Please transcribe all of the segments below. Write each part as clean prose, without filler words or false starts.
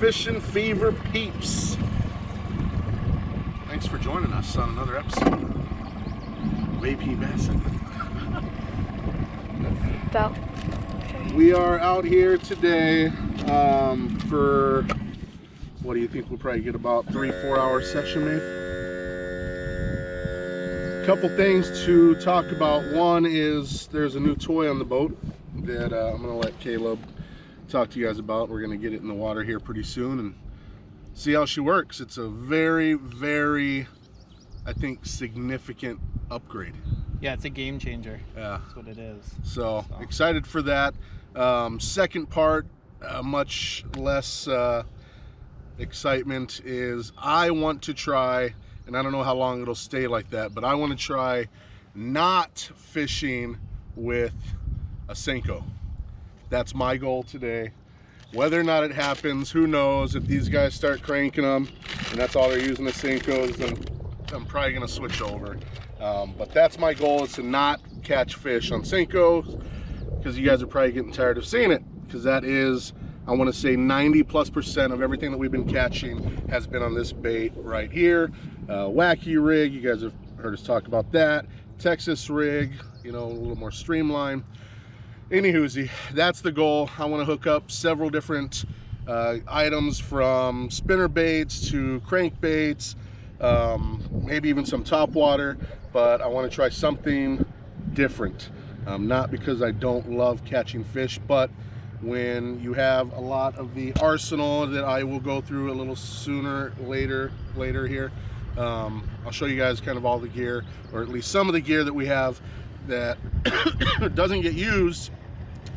Fishing Fever peeps. Thanks for joining us on another episode of AP Bassin. We are out here today for, what do you think? We'll probably get about 3-4 hour session maybe. Couple things to talk about. One is there's a new toy on the boat that I'm gonna let Caleb talk to you guys about. We're gonna get it in the water here pretty soon and see how she works. It's a very, very, I think, significant upgrade. Yeah, it's a game changer. Yeah, that's what it is. So excited for that. Second part, much less excitement, is I want to try, and I don't know how long it'll stay like that, but I want to try not fishing with a Senko. That's my goal today. Whether or not it happens, who knows? If these guys start cranking them and that's all they're using the Senkos, then I'm probably gonna switch over. But that's my goal, is to not catch fish on Senkos, because you guys are probably getting tired of seeing it, because that is, I want to say 90+% of everything that we've been catching has been on this bait right here. Wacky rig, you guys have heard us talk about that. Texas rig, you know, a little more streamlined. Anywhoozy, that's the goal. I want to hook up several different items, from spinner baits to crankbaits, maybe even some top water, but I want to try something different. Not because I don't love catching fish, but when you have a lot of the arsenal that I will go through a little sooner later here, I'll show you guys kind of all the gear, or at least some of the gear that we have that doesn't get used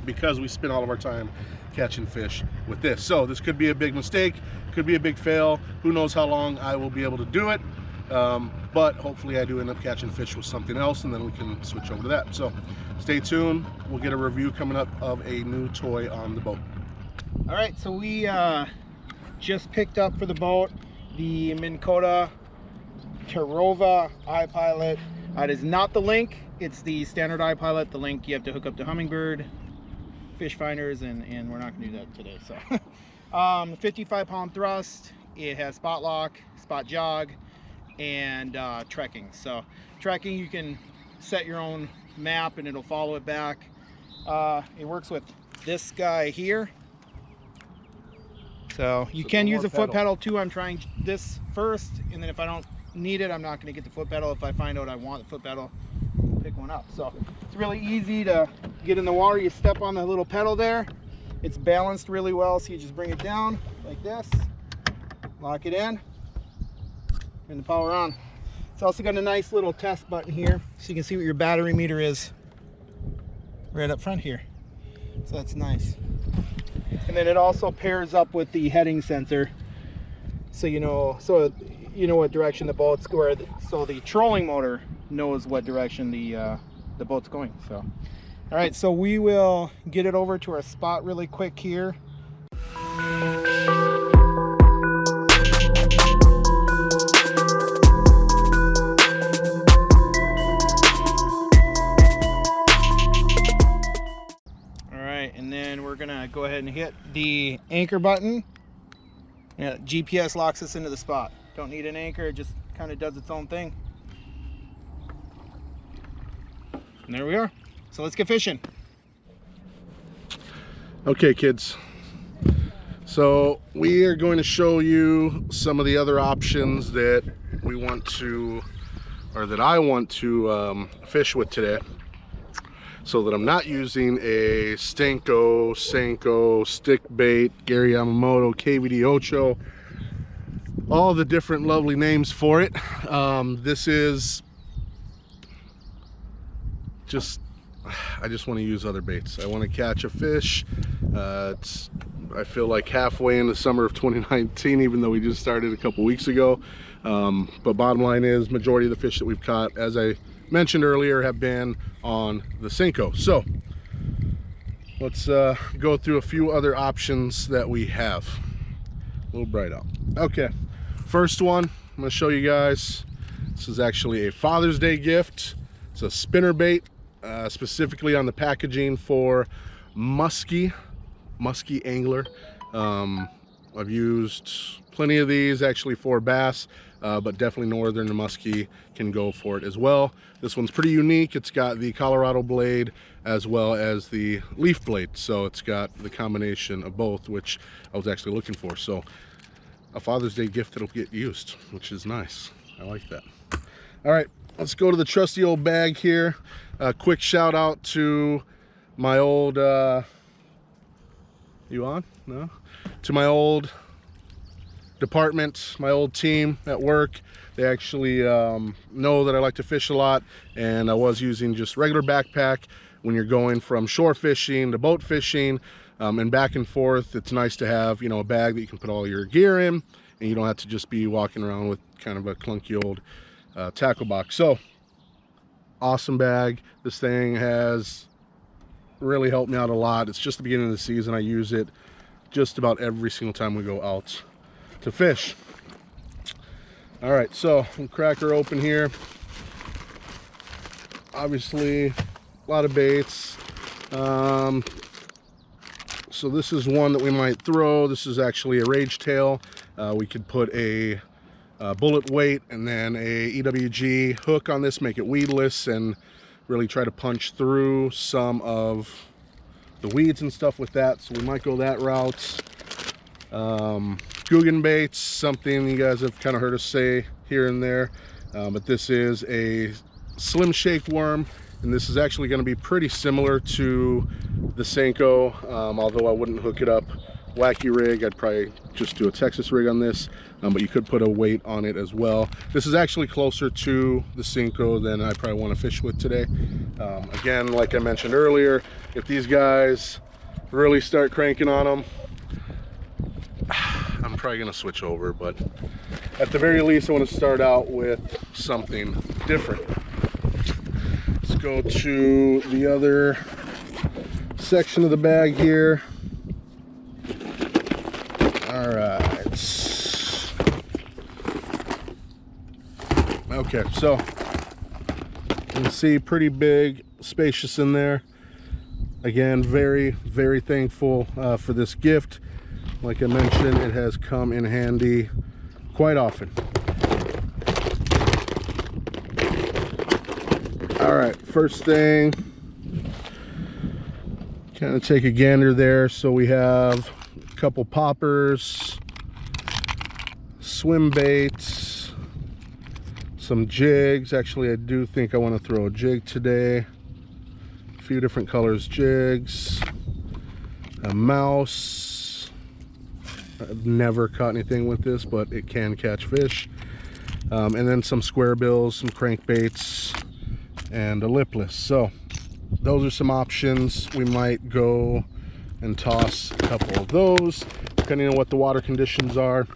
because we spend all of our time catching fish with this. So this could be a big mistake, could be a big fail. Who knows how long I will be able to do it, but hopefully I do end up catching fish with something else, and then we can switch over to that. So stay tuned. We'll get a review coming up of a new toy on the boat. All right, so we just picked up for the boat the Minn Kota Terrova iPilot. It is not the Link, it's the standard iPilot. The Link you have to hook up to Humminbird fish finders, and we're not going to do that today. So 55-pound thrust. It has spot lock, spot jog, and trekking. So trekking, you can set your own map and it'll follow it back. It works with this guy here, so you can use a foot pedal too. I'm trying this first, and then if I don't need it, I'm not going to get the foot pedal. If I find out I want the foot pedal, pick one up. So it's really easy to get in the water. You step on the little pedal there, it's balanced really well, so you just bring it down like this, lock it in, and the power on. It's also got a nice little test button here, so you can see what your battery meter is right up front here. So that's nice. And then it also pairs up with the heading sensor, so you know what direction the boat's going. So the trolling motor knows what direction the boat's going. So, all right, so we will get it over to our spot really quick here. And then we're gonna go ahead and hit the anchor button. Yeah, GPS locks us into the spot. Don't need an anchor, it just kind of does its own thing. And there we are. So let's get fishing. Okay, kids. So we are going to show you some of the other options that we want to, or that I want to fish with today, so that I'm not using a Senko, stick bait, Gary Yamamoto, KVD Ocho, all the different lovely names for it. This is just, I just want to use other baits. I want to catch a fish. I feel like halfway in the summer of 2019, even though we just started a couple weeks ago. But bottom line is, majority of the fish that we've caught, as I mentioned earlier, have been on the Senko. So let's go through a few other options that we have. A little bright out. Okay, first one I'm going to show you guys. This is actually a Father's Day gift. It's a spinner bait, specifically on the packaging for Muskie Angler. I've used plenty of these actually for bass, but definitely northern and muskie can go for it as well. This one's pretty unique. It's got the Colorado blade as well as the leaf blade, so it's got the combination of both, which I was actually looking for. So a Father's Day gift that'll get used, which is nice. I like that. All right, let's go to the trusty old bag here. Quick shout out to my old you on? No? To my old department, my old team at work. They actually know that I like to fish a lot, and I was using just regular backpack. When you're going from shore fishing to boat fishing and back and forth, it's nice to have, you know, a bag that you can put all your gear in, and you don't have to just be walking around with kind of a clunky old tackle box. So awesome bag. This thing has really helped me out a lot. It's just the beginning of the season. I use it just about every single time we go out to fish. All right, so we'll crack her open here. Obviously a lot of baits. So this is one that we might throw. This is actually a rage tail. We could put a bullet weight and then a EWG hook on this, make it weedless, and really try to punch through some of the weeds and stuff with that. So we might go that route. Googan baits, something you guys have kind of heard us say here and there, but this is a slim shake worm, and this is actually going to be pretty similar to the Senko, although I wouldn't hook it up wacky rig. I'd probably just do a Texas rig on this, but you could put a weight on it as well. This is actually closer to the Senko than I probably want to fish with today. Again, like I mentioned earlier, if these guys really start cranking on them, I'm probably going to switch over, but at the very least I want to start out with something different. Let's go to the other section of the bag here. All right. Okay, so you can see pretty big, spacious in there. Again, very, very thankful for this gift. Like I mentioned, it has come in handy quite often. All right, first thing, kind of take a gander there. So we have a couple poppers, swim baits, some jigs. Actually, I do think I want to throw a jig today. A few different colors jigs, a mouse. I've never caught anything with this, but it can catch fish. And then some square bills, some crankbaits, and a lipless. So those are some options. We might go and toss a couple of those depending on what the water conditions are.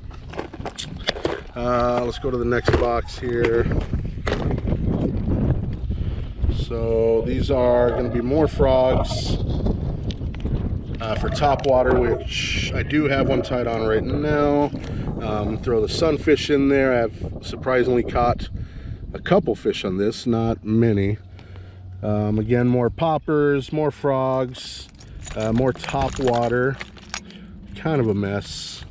Let's go to the next box here. So these are going to be more frogs for top water, which I do have one tied on right now. Throw the sunfish in there. I've surprisingly caught a couple fish on this, not many. Again, more poppers, more frogs, more top water. Kind of a mess.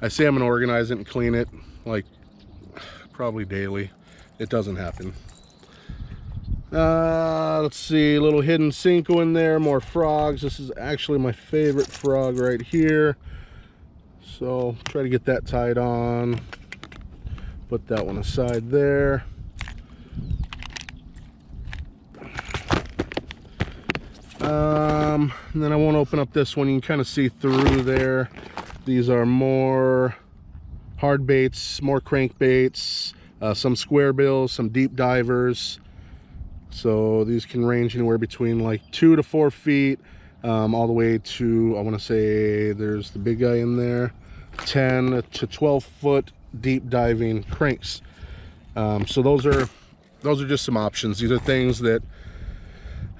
I say I'm gonna organize it and clean it like probably daily. It doesn't happen. Let's see, a little hidden Senko in there, more frogs. This is actually my favorite frog right here. So try to get that tied on. Put that one aside there. And then I won't open up this one. You can kind of see through there. These are more hard baits, more crankbaits, some square bills, some deep divers. So these can range anywhere between like 2 to 4 feet, all the way to, I want to say there's the big guy in there, 10 to 12 foot deep diving cranks. So those are just some options. These are things that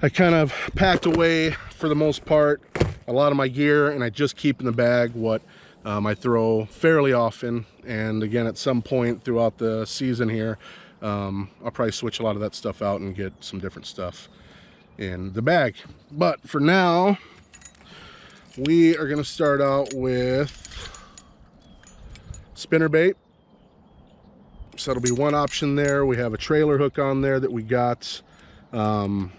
I kind of packed away for the most part, a lot of my gear, and I just keep in the bag what I throw fairly often. And again, at some point throughout the season here, I'll probably switch a lot of that stuff out and get some different stuff in the bag. But for now, we are going to start out with spinnerbait. So that'll be one option there. We have a trailer hook on there that we got from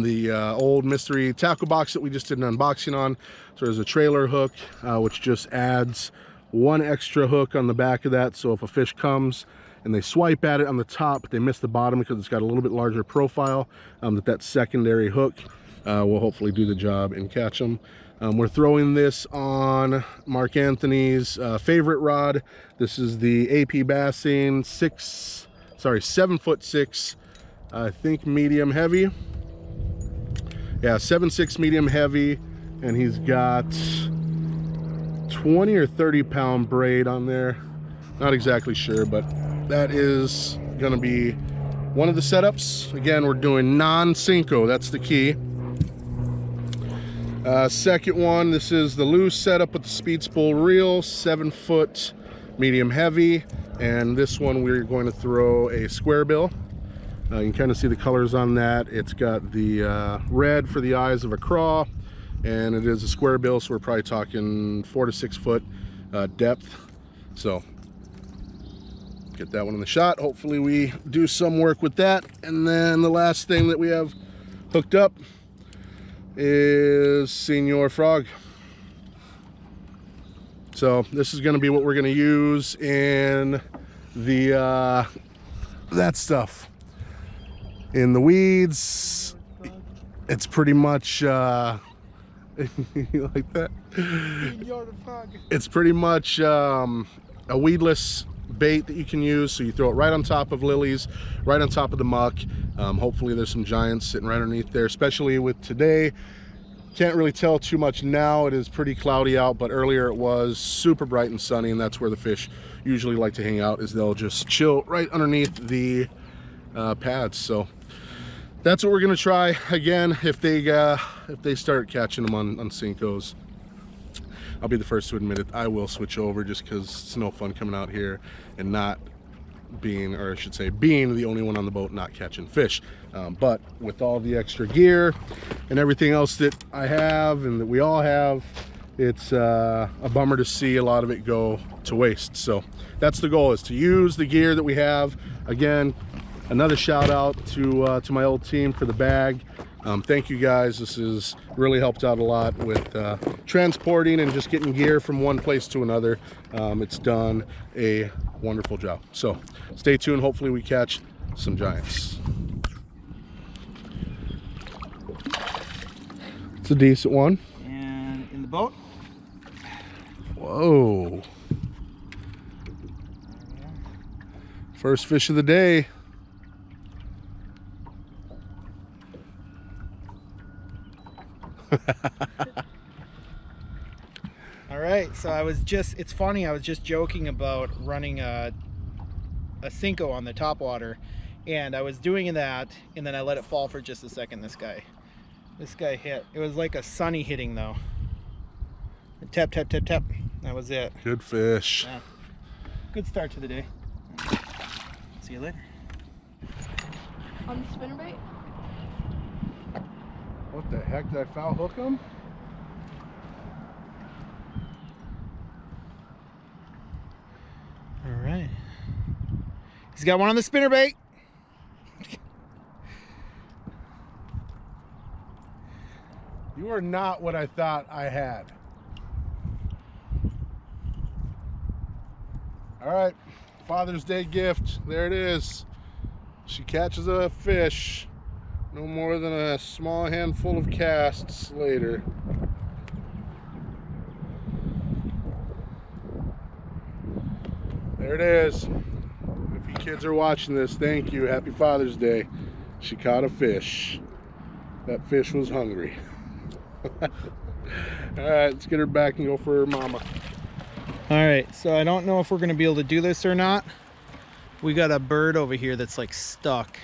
the old mystery tackle box that we just did an unboxing on. So there's a trailer hook, which just adds one extra hook on the back of that. So if a fish comes and they swipe at it on the top, but they miss the bottom because it's got a little bit larger profile, that secondary hook will hopefully do the job and catch them. We're throwing this on Mark Anthony's favorite rod. This is the AP Bassing 7'6", I think medium heavy. Yeah, 7'6" medium heavy, and he's got 20 or 30 pound braid on there. Not exactly sure, but that is gonna be one of the setups. Again, we're doing non-Senko, that's the key. Second one, this is the loose setup with the speed spool reel, 7 foot medium heavy, and this one we're going to throw a square bill. You can kind of see the colors on that. It's got the red for the eyes of a craw, and it is a square bill, so we're probably talking 4 to 6 foot depth. So get that one in the shot. Hopefully we do some work with that. And then the last thing that we have hooked up is Señor Frog. So this is going to be what we're going to use in the that stuff in the weeds. It's pretty much you like that? Señor Frog. It's pretty much a weedless bait that you can use. So you throw it right on top of lilies, right on top of the muck. Hopefully there's some giants sitting right underneath there, especially with today. Can't really tell too much now. It is pretty cloudy out, but earlier it was super bright and sunny, and that's where the fish usually like to hang out, is they'll just chill right underneath the pads. So that's what we're gonna try. Again, if they start catching them on Senkos, I'll be the first to admit it, I will switch over, just because it's no fun coming out here and not being, or I should say being, the only one on the boat not catching fish. But with all the extra gear and everything else that I have and that we all have, it's a bummer to see a lot of it go to waste. So that's the goal, is to use the gear that we have. Again, another shout out to my old team for the bag. Thank you guys. This has really helped out a lot with transporting and just getting gear from one place to another. It's done a wonderful job. So stay tuned. Hopefully we catch some giants. It's a decent one. And in the boat. Whoa. First fish of the day. All right, so it's funny, I was just joking about running a Senko on the top water, and I was doing that, and then I let it fall for just a second. This guy hit. It was like a sunny hitting though. Tap, tap, tap, tap. That was it. Good fish. Yeah. Good start to the day. See you later. On the spinnerbait? What the heck, did I foul hook him? All right. He's got one on the spinnerbait. You are not what I thought I had. All right, Father's Day gift. There it is. She catches a fish. No more than a small handful of casts later. There it is. If you kids are watching this, thank you. Happy Father's Day. She caught a fish. That fish was hungry. All right, let's get her back and go for her mama. All right, so I don't know if we're gonna be able to do this or not. We got a bird over here that's like stuck.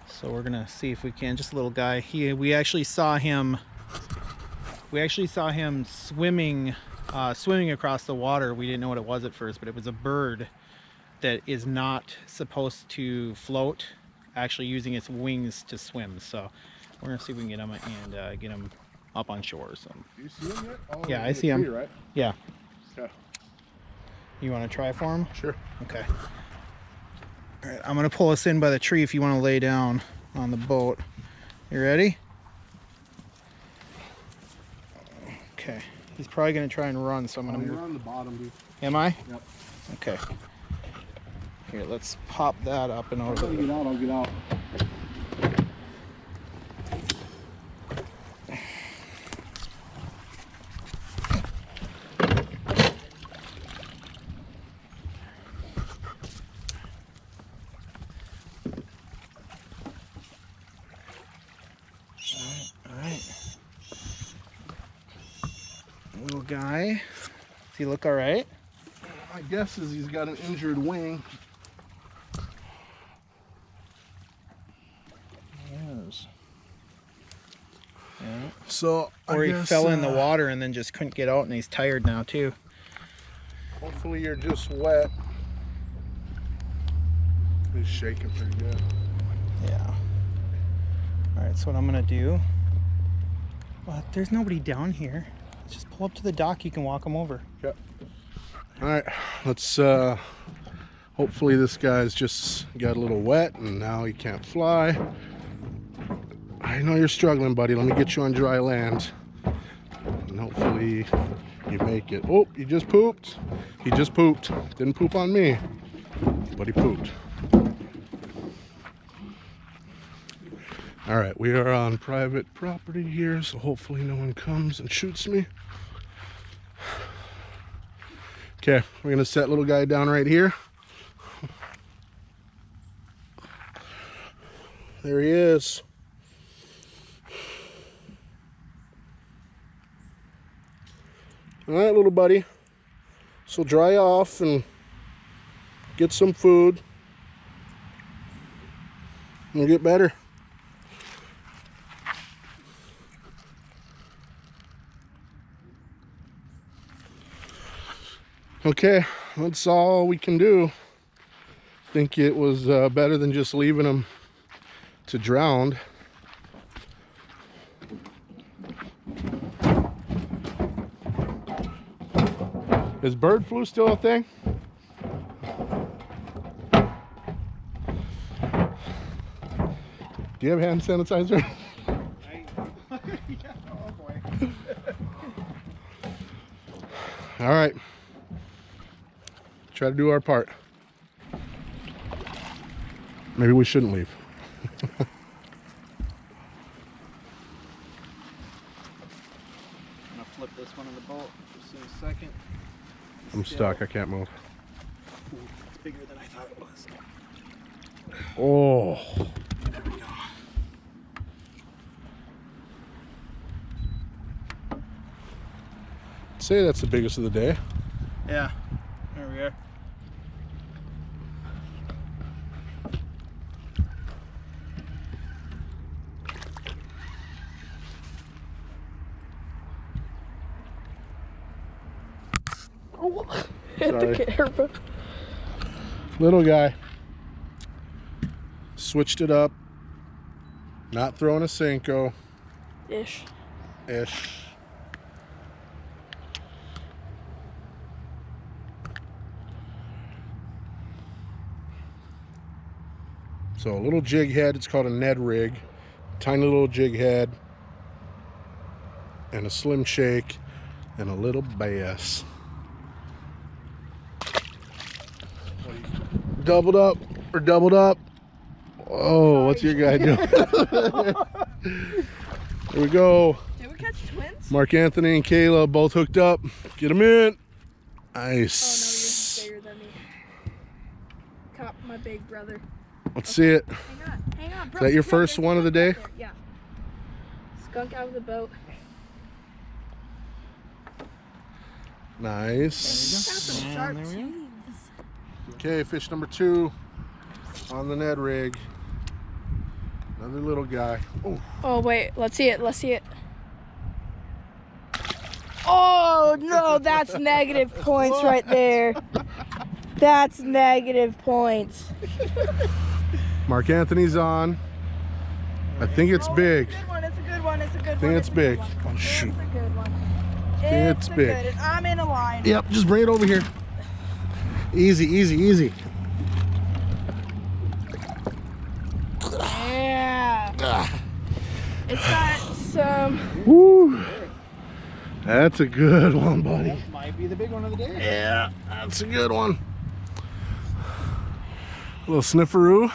So we're gonna see if we can. Just a little guy. We actually saw him swimming across the water. We didn't know what it was at first, but it was a bird that is not supposed to float, actually using its wings to swim. So we're gonna see if we can get him and get him up on shore or something. Do you see him yet? Oh, Yeah, I see him. Right? Yeah. Okay. You want to try for him? Sure. Okay. All right, I'm gonna pull us in by the tree if you want to lay down on the boat. You ready? Okay. He's probably gonna try and run, so I'm gonna You're move. on the bottom, dude. Am I? Yep. Okay. Here, let's pop that up and over. Get out, I'll get out. All right. Little guy. Does he look all right? My guess is he's got an injured wing. Yes. Yeah. So Or I he guess, fell in the water and then just couldn't get out, and he's tired now too. Hopefully you're just wet. He's shaking pretty good. Yeah. All right, so what I'm gonna do, well, there's nobody down here. Let's just pull up to the dock. You can walk him over. Yep. All right, let's hopefully this guy's just got a little wet and now he can't fly. I know you're struggling, buddy. Let me get you on dry land. And hopefully you make it. Oh, he just pooped. He just pooped. Didn't poop on me, but he pooped. All right, we are on private property here, so hopefully no one comes and shoots me. Okay, we're gonna set little guy down right here. There he is. All right, little buddy. So dry off and get some food. We'll get better. Okay, that's all we can do. I think it was better than just leaving him to drown. Is bird flu still a thing? Do you have hand sanitizer? All right. Try to do our part. Maybe we shouldn't leave. I'm gonna flip this one in the boat just in a second. I'm stuck. I can't move. It's bigger than I thought it was. Oh. There we go. Say that's the biggest of the day. Yeah. There we are. Oh, hit Sorry. the camera. Little guy. Switched it up. Not throwing a Senko. Ish. Ish. So a little jig head, it's called a Ned rig. Tiny little jig head. And a slim shake. And a little bass. Doubled up or doubled up. Oh, what's your guy doing? Here we go. Did we catch twins? Mark Anthony and Kayla both hooked up. Get them in. Oh Nice. no, you're bigger than me. Caught my big brother. Let's see it. Hang on, bro. Is that your Bro, first there's a one of the skunk day? out there. Yeah. Skunk out of the boat. Got Nice. some And sharp there we go. teeth. Okay, fish number 2 on the Ned rig. Another little guy. Oh, Oh wait, let's see it. Let's see it. Oh no, that's negative points right there. That's negative points. Mark Anthony's on. I think it's big. It's a good one. It's a good one. It's a good one. I think it's a good big. one. Oh, shoot. It's a good one. think it's a big. good- and I'm in a line. Yep, just bring it over here. Easy, easy, easy. Yeah. Ah. It's got some. Woo. That's a good one, buddy. That might be the big one of the day. Yeah, that's a good one. A little snifferoo.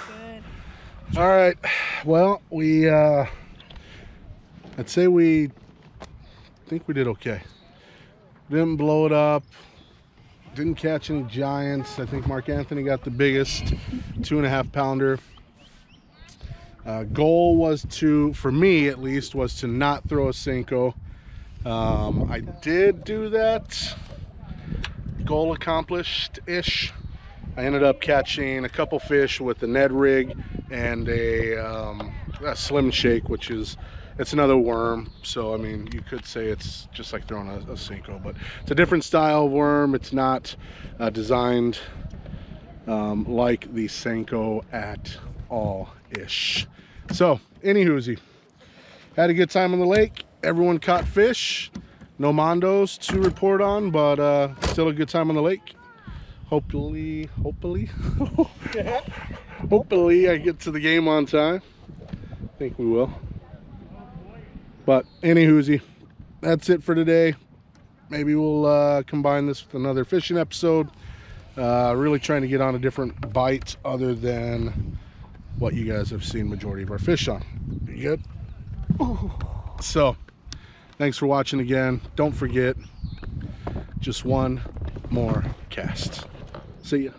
Good. All right. Well, I'd say we think we did okay. Didn't blow it up. Didn't catch any giants. I think Mark Anthony got the biggest 2.5 pounder. Goal was to, for me at least, was to not throw a Senko. I did do that. Goal accomplished-ish. I ended up catching a couple fish with a Ned rig and a Slim Shake, which is, it's another worm. So I mean, you could say it's just like throwing a Senko, but it's a different style of worm. It's not designed like the Senko at all-ish. So, anywhoozy, had a good time on the lake. Everyone caught fish. No mondos to report on, but still a good time on the lake. Hopefully I get to the game on time. I think we will. But anywhoozy, that's it for today. Maybe we'll combine this with another fishing episode. Really trying to get on a different bite other than what you guys have seen majority of our fish on. You good? So, thanks for watching again. Don't forget, just one more cast. See ya.